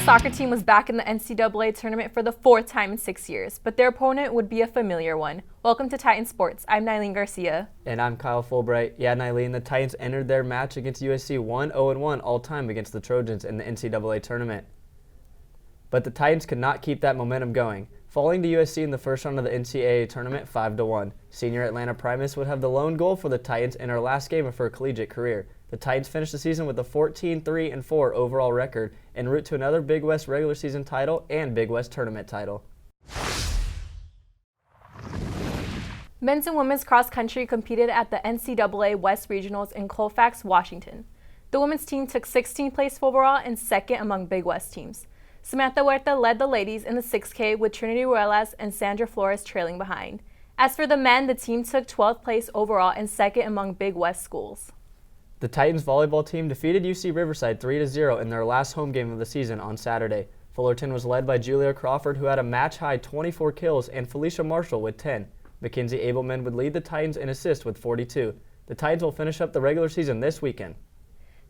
soccer team was back in the NCAA tournament for the fourth time in 6 years, but their opponent would be a familiar one. Welcome to Titan Sports. I'm Nylene Garcia. And I'm Kyle Fulbright. Yeah, Nylene, the Titans entered their match against USC 1-0-1 all-time against the Trojans in the NCAA tournament. But the Titans could not keep that momentum going, falling to USC in the first round of the NCAA tournament 5-1. Senior Atlanta Primus would have the lone goal for the Titans in her last game of her collegiate career. The Titans finished the season with a 14-3-4 overall record en route to another Big West regular season title and Big West tournament title. Men's and women's cross country competed at the NCAA West Regionals in Colfax, Washington. The women's team took 16th place overall and second among Big West teams. Samantha Huerta led the ladies in the 6K with Trinity Ruelas and Sandra Flores trailing behind. As for the men, the team took 12th place overall and second among Big West schools. The Titans volleyball team defeated UC Riverside 3-0 in their last home game of the season on Saturday. Fullerton was led by Julia Crawford, who had a match-high 24 kills, and Felicia Marshall with 10. Mackenzie Abelman would lead the Titans in assists with 42. The Titans will finish up the regular season this weekend.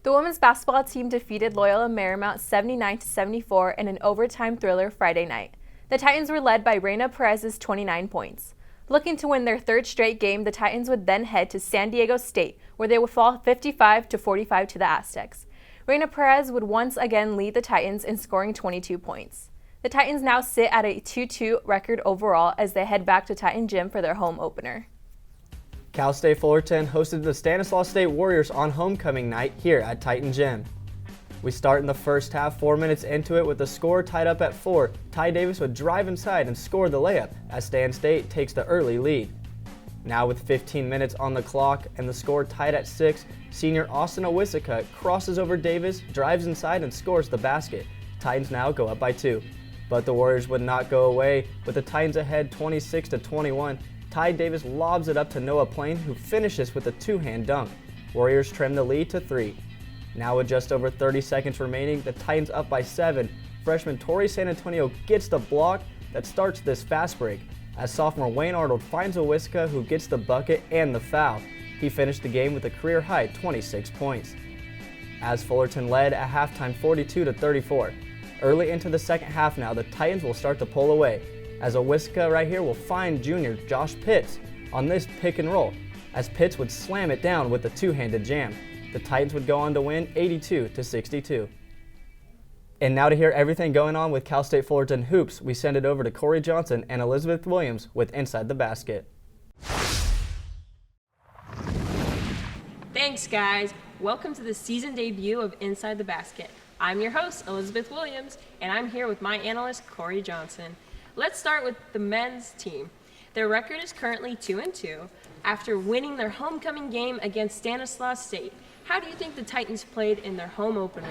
The women's basketball team defeated Loyola Marymount 79-74 in an overtime thriller Friday night. The Titans were led by Reina Perez's 29 points. Looking to win their third straight game, the Titans would then head to San Diego State, where they would fall 55-45 to the Aztecs. Reina Perez would once again lead the Titans in scoring 22 points. The Titans now sit at a 2-2 record overall as they head back to Titan Gym for their home opener. Cal State Fullerton hosted the Stanislaus State Warriors on homecoming night here at Titan Gym. We start in the first half, 4 minutes into it with the score tied up at 4. Ty Davis would drive inside and score the layup as Stan State takes the early lead. Now with 15 minutes on the clock and the score tied at 6, senior Austin Owisika crosses over Davis, drives inside and scores the basket. Titans now go up by 2. But the Warriors would not go away with the Titans ahead 26-21. Ty Davis lobs it up to Noah Plain, who finishes with a two-hand dunk. Warriors trim the lead to 3. Now with just over 30 seconds remaining, the Titans up by 7. Freshman Tori San Antonio gets the block that starts this fast break, as sophomore Wayne Arnold finds Owisika, who gets the bucket and the foul. He finished the game with a career-high 26 points. As Fullerton led at halftime 42-34. Early into the second half now, the Titans will start to pull away, as Owisika right here will find junior Josh Pitts on this pick and roll, as Pitts would slam it down with a two-handed jam. The Titans would go on to win 82-62. And now to hear everything going on with Cal State Fullerton hoops, we send it over to Corey Johnson and Elizabeth Williams with Inside the Basket. Thanks, guys. Welcome to the season debut of Inside the Basket. I'm your host, Elizabeth Williams, and I'm here with my analyst, Corey Johnson. Let's start with the men's team. Their record is currently 2-2 after winning their homecoming game against Stanislaus State. How do you think the Titans played in their home opener?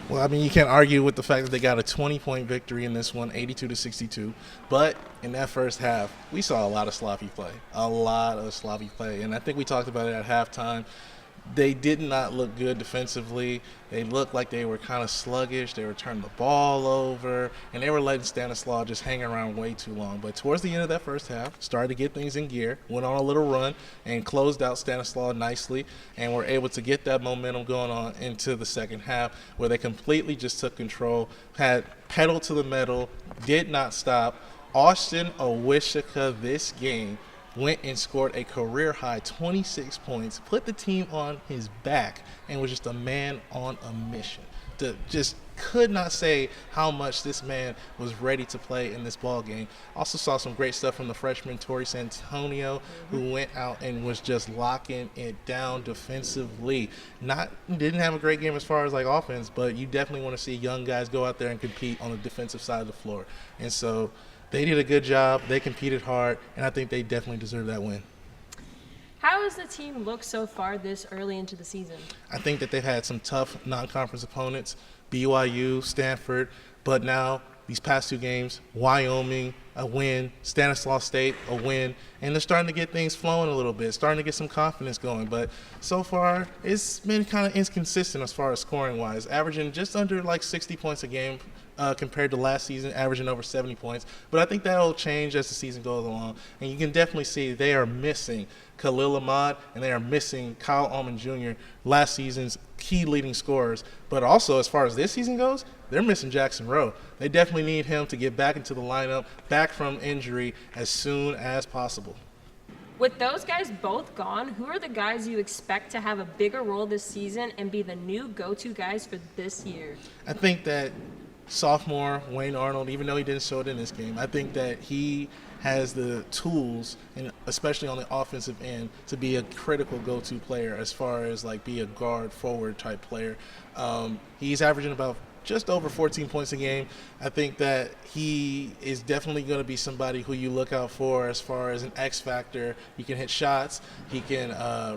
Well, I mean, you can't argue with the fact that they got a 20-point victory in this one, 82-62. But in that first half, we saw a lot of sloppy play, And I think we talked about it at halftime. They did not look good defensively. They looked like they were kind of sluggish. They were turning the ball over, and they were letting Stanislaus just hang around way too long. But towards the end of that first half, started to get things in gear, went on a little run, and closed out Stanislaus nicely, and were able to get that momentum going on into the second half, where they completely just took control, had pedal to the metal, did not stop. Austin Owisika this game went and scored a career-high 26 points, put the team on his back, and was just a man on a mission. Just could not say how much this man was ready to play in this ball game. Also saw some great stuff from the freshman Tori San Antonio, who went out and was just locking it down defensively. Didn't have a great game as far as like offense, but you definitely want to see young guys go out there and compete on the defensive side of the floor. And so they did a good job. They competed hard, and I think they definitely deserve that win. How has the team looked so far this early into the season? I think that they've had some tough non-conference opponents, BYU, Stanford, but now these past 2 games, Wyoming, a win, Stanislaus State, a win, and they're starting to get things flowing a little bit, starting to get some confidence going. But so far, it's been kind of inconsistent as far as scoring-wise, averaging just under like 60 points a game compared to last season, averaging over 70 points. But I think that will change as the season goes along. And you can definitely see they are missing Khalil Ahmad and they are missing Kyle Allman Jr., last season's key leading scorers. But also, as far as this season goes, they're missing Jackson Rowe. They definitely need him to get back into the lineup, back from injury as soon as possible. With those guys both gone, who are the guys you expect to have a bigger role this season and be the new go-to guys for this year? I think that sophomore Wayne Arnold, even though he didn't show it in this game, I think that he has the tools, and especially on the offensive end, to be a critical go-to player as far as like be a guard forward type player. He's averaging about just over 14 points a game. I think that he is definitely going to be somebody who you look out for as far as an X factor. He can hit shots, he can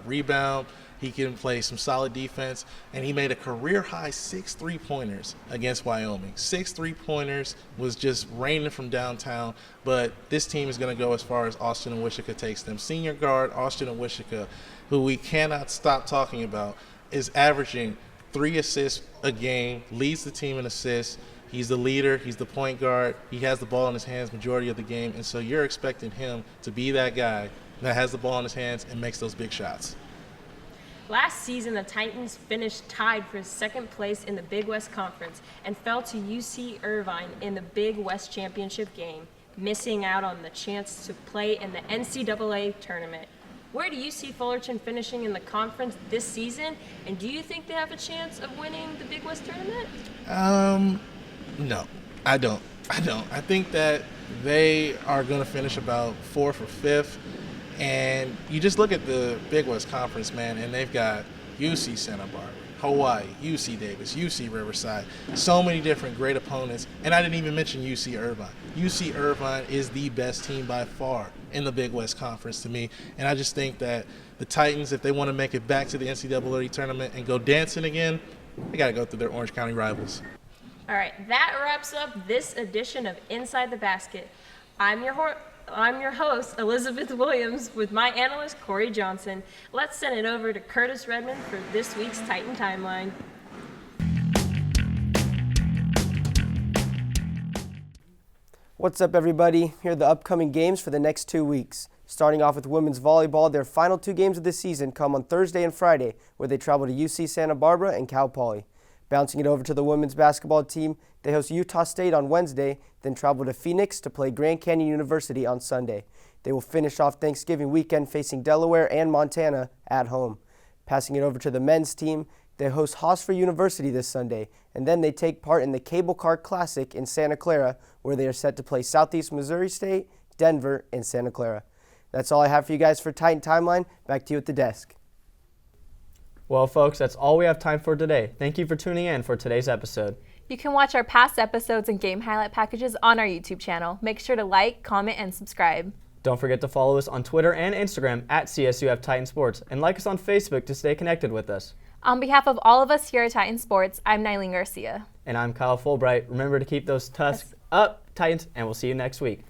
rebound, he can play some solid defense, and he made a career-high 6 3-pointers against Wyoming. 6 3-pointers was just raining from downtown, but this team is going to go as far as Austin Owishika takes them. Senior guard Austin Owishika, who we cannot stop talking about, is averaging 3 assists a game, leads the team in assists. He's the leader. He's the point guard. He has the ball in his hands majority of the game, and so you're expecting him to be that guy that has the ball in his hands and makes those big shots. Last season, the Titans finished tied for second place in the Big West Conference and fell to UC Irvine in the Big West Championship game, missing out on the chance to play in the NCAA tournament. Where do you see Fullerton finishing in the conference this season, and do you think they have a chance of winning the Big West tournament? No, I don't. I think that they are going to finish about 4th or 5th, and you just look at the Big West Conference, man, and they've got UC Santa Barbara, Hawaii, UC Davis, UC Riverside, so many different great opponents, and I didn't even mention UC Irvine. UC Irvine is the best team by far in the Big West Conference to me, and I just think that the Titans, if they want to make it back to the NCAA tournament and go dancing again, they got to go through their Orange County rivals. All right, that wraps up this edition of Inside the Basket. I'm your host, Elizabeth Williams, with my analyst, Corey Johnson. Let's send it over to Curtis Redmond for this week's Titan Timeline. What's up, everybody? Here are the upcoming games for the next 2 weeks. Starting off with women's volleyball, their final 2 games of the season come on Thursday and Friday, where they travel to UC Santa Barbara and Cal Poly. Bouncing it over to the women's basketball team, they host Utah State on Wednesday, then travel to Phoenix to play Grand Canyon University on Sunday. They will finish off Thanksgiving weekend facing Delaware and Montana at home. Passing it over to the men's team, they host Hofstra University this Sunday, and then they take part in the Cable Car Classic in Santa Clara, where they are set to play Southeast Missouri State, Denver, and Santa Clara. That's all I have for you guys for Titan Timeline. Back to you at the desk. Well, folks, that's all we have time for today. Thank you for tuning in for today's episode. You can watch our past episodes and game highlight packages on our YouTube channel. Make sure to like, comment, and subscribe. Don't forget to follow us on Twitter and Instagram at CSUF Titan Sports, and like us on Facebook to stay connected with us. On behalf of all of us here at Titan Sports, I'm Nylene Garcia. And I'm Kyle Fulbright. Remember to keep those tusks up, Titans, and we'll see you next week.